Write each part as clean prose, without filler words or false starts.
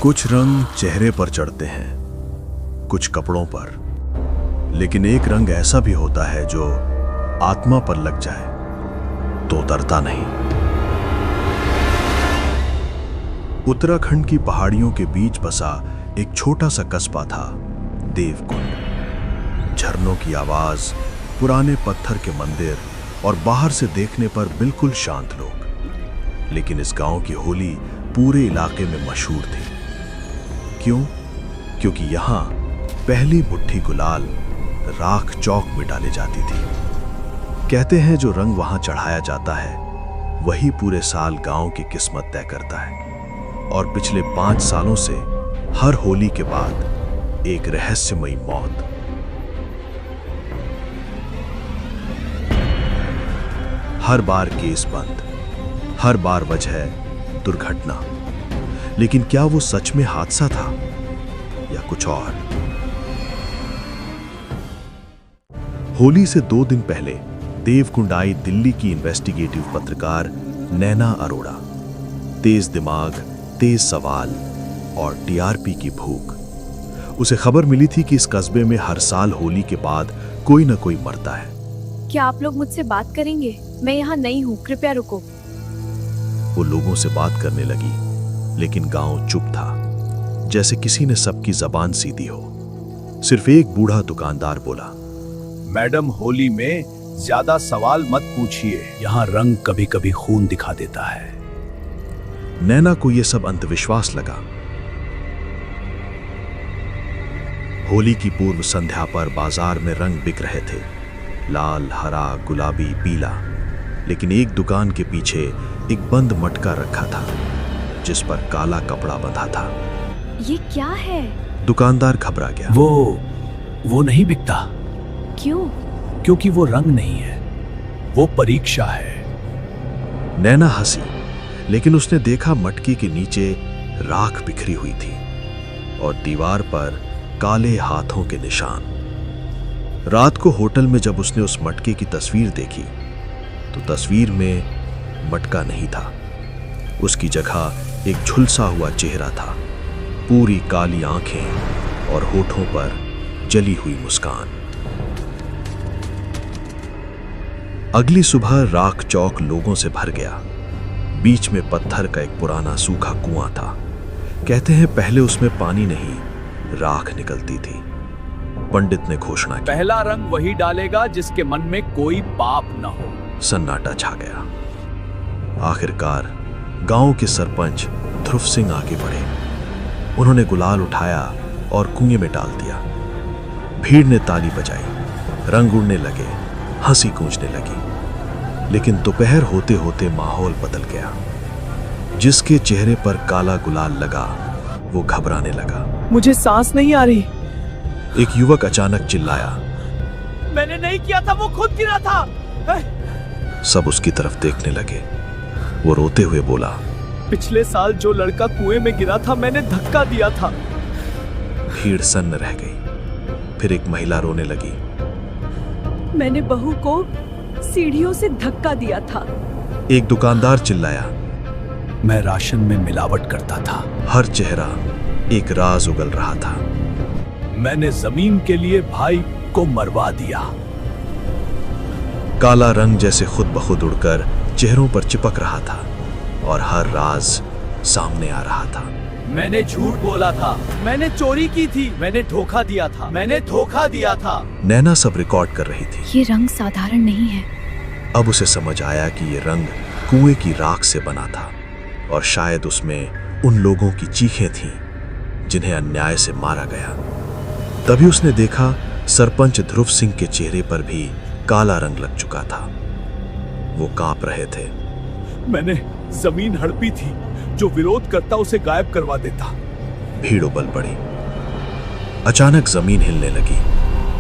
कुछ रंग चेहरे पर चढ़ते हैं, कुछ कपड़ों पर, लेकिन एक रंग ऐसा भी होता है जो आत्मा पर लग जाए तो उतरता नहीं। उत्तराखंड की पहाड़ियों के बीच बसा एक छोटा सा कस्बा था, देवकुंड। झरनों की आवाज, पुराने पत्थर के मंदिर और बाहर से देखने पर बिल्कुल शांत लोग। लेकिन इस गांव की होली पूरे इलाके में मशहूर थी। क्यों? क्योंकि यहां पहली मुट्ठी गुलाल राख चौक में डाली जाती थी। कहते हैं जो रंग वहां चढ़ाया जाता है वही पूरे साल गांव की किस्मत तय करता है। और पिछले 5 सालों से हर होली के बाद एक रहस्यमयी मौत। हर बार केस बंद, हर बार वजह दुर्घटना। लेकिन क्या वो सच में हादसा था या कुछ और? होली से 2 दिन पहले देवकुंड आई दिल्ली की इन्वेस्टिगेटिव पत्रकार नैना अरोड़ा। तेज दिमाग, तेज सवाल और टीआरपी की भूख। उसे खबर मिली थी कि इस कस्बे में हर साल होली के बाद कोई न कोई मरता है। क्या आप लोग मुझसे बात करेंगे? मैं यहाँ नई हूँ, कृपया रुको। वो लोगों से बात करने लगी, लेकिन गांव चुप था, जैसे किसी ने सबकी जबान सीधी हो। सिर्फ एक बूढ़ा दुकानदार बोला, मैडम, होली में ज्यादा सवाल मत पूछिए, यहाँ रंग कभी कभी खून दिखा देता है। नैना को यह सब अंधविश्वास लगा। होली की पूर्व संध्या पर बाजार में रंग बिक रहे थे, लाल, हरा, गुलाबी, पीला। लेकिन एक दुकान के पीछे एक बंद मटका रखा था जिस पर काला कपड़ा बंधा था। ये क्या है? दुकानदार घबरा गया। वो नहीं बिकता। क्यों? क्योंकि वो रंग नहीं है, वो परीक्षा है। नैना हंसी, लेकिन उसने देखा मटके के नीचे राख बिखरी हुई थी और दीवार पर काले हाथों के निशान। रात को होटल में जब उसने उस मटके की तस्वीर देखी तो तस्वीर में मटका नहीं था। उसकी जगह एक झुलसा हुआ चेहरा था, पूरी काली आंखें और होठों पर जली हुई मुस्कान। अगली सुबह राख चौक लोगों से भर गया। बीच में पत्थर का एक पुराना सूखा कुआं था। कहते हैं पहले उसमें पानी नहीं, राख निकलती थी। पंडित ने घोषणा की, पहला रंग वही डालेगा जिसके मन में कोई पाप न हो। सन्नाटा छा गया। आखिरकार गांव के सरपंच ध्रुव सिंह आगे बढ़े। उन्होंने गुलाल उठाया और कुएं में डाल दिया। भीड़ ने ताली बजाई, रंग उड़ने लगे, हंसी गूंजने लगी। लेकिन दोपहर होते होते माहौल बदल गया। जिसके चेहरे पर काला गुलाल लगा वो घबराने लगा। मुझे सांस नहीं आ रही। एक युवक अचानक चिल्लाया, मैंने नहीं किया था, वो खुद गिरा था। सब उसकी तरफ देखने लगे। वो रोते हुए बोला, पिछले साल जो लड़का कुएं में गिरा था, मैंने धक्का दिया था। भीड़ सन्न रह गई। फिर एक महिला रोने लगी, मैंने बहू को सीढ़ियों से धक्का दिया था। एक दुकानदार चिल्लाया, मैं राशन में मिलावट करता था। हर चेहरा एक राज उगल रहा था। मैंने जमीन के लिए भाई को मरवा दिया। काला रंग जैसे खुद ब खुद उड़कर चेहरों पर चिपक रहा था और हर राज सामने आ रहा था। मैंने झूठ बोला था, मैंने चोरी की थी, मैंने धोखा दिया था, मैंने धोखा दिया था। नैना सब रिकॉर्ड कर रही थी। ये रंग साधारण नहीं है। अब उसे समझ आया कि ये रंग कुएं की राख से बना था और शायद उसमें उन लोगों की चीखें थीं जिन्हें अन्याय से मारा गया। तभी उसने देखा सरपंच ध्रुव सिंह के चेहरे पर भी काला रंग लग चुका था। वो कांप रहे थे। मैंने जमीन हड़पी थी, जो विरोध करता उसे गायब करवा देता। भीड़ उबल पड़ी। अचानक जमीन हिलने लगी,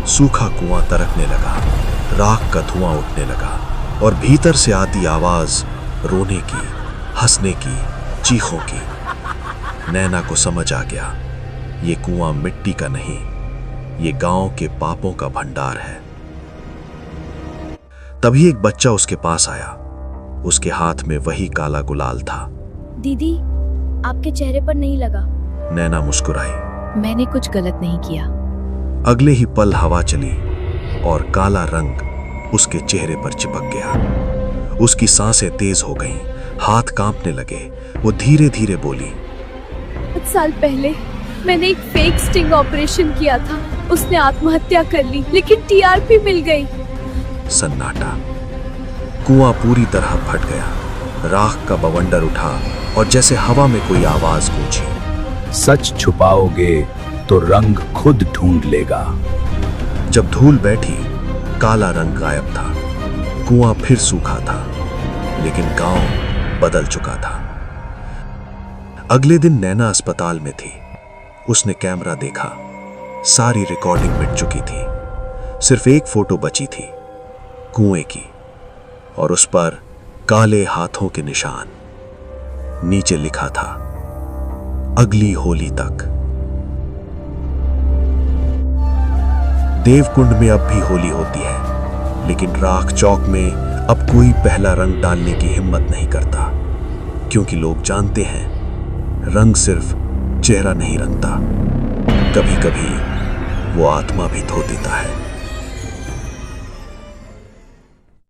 सूखा कुआं तरकने लगा, राख का धुआं उठने लगा और भीतर से आती आवाज रोने की, हंसने की, चीखों की। नैना को समझ आ गया, ये कुआं मिट्टी का नहीं, ये गांव के पापों का भंडार है। तभी एक बच्चा उसके पास आया। उसके हाथ में वही काला गुलाल था। दीदी, आपके चेहरे पर नहीं लगा। नैना मुस्कुराई। मैंने कुछ गलत नहीं किया। अगले ही पल हवा चली और काला रंग उसके चेहरे पर चिपक गया। उसकी सांसें तेज हो गईं, हाथ कांपने लगे। वो धीरे धीरे बोली, 5 साल पहले मैंने एक फेक स्टिंग ऑपरेशन किया था। उसने आत्महत्या कर ली, लेकिन टीआरपी मिल गई। सन्नाटा। कुआं पूरी तरह फट गया। राख का बवंडर उठा और जैसे हवा में कोई आवाज गूंजी। सच छुपाओगे तो रंग खुद ढूंढ लेगा। जब धूल बैठी, काला रंग गायब था। कुआं फिर सूखा था, लेकिन गांव बदल चुका था। अगले दिन नैना अस्पताल में थी। उसने कैमरा देखा। सारी रिकॉर्डिंग मिट चुकी थी। सिर्फ एक फोटो बची थी, कुएं की, और उस पर काले हाथों के निशान। नीचे लिखा था, अगली होली तक। देवकुंड में अब भी होली होती है, लेकिन राख चौक में अब कोई पहला रंग डालने की हिम्मत नहीं करता, क्योंकि लोग जानते हैं रंग सिर्फ चेहरा नहीं रंगता, कभी कभी वो आत्मा भी धो देता है।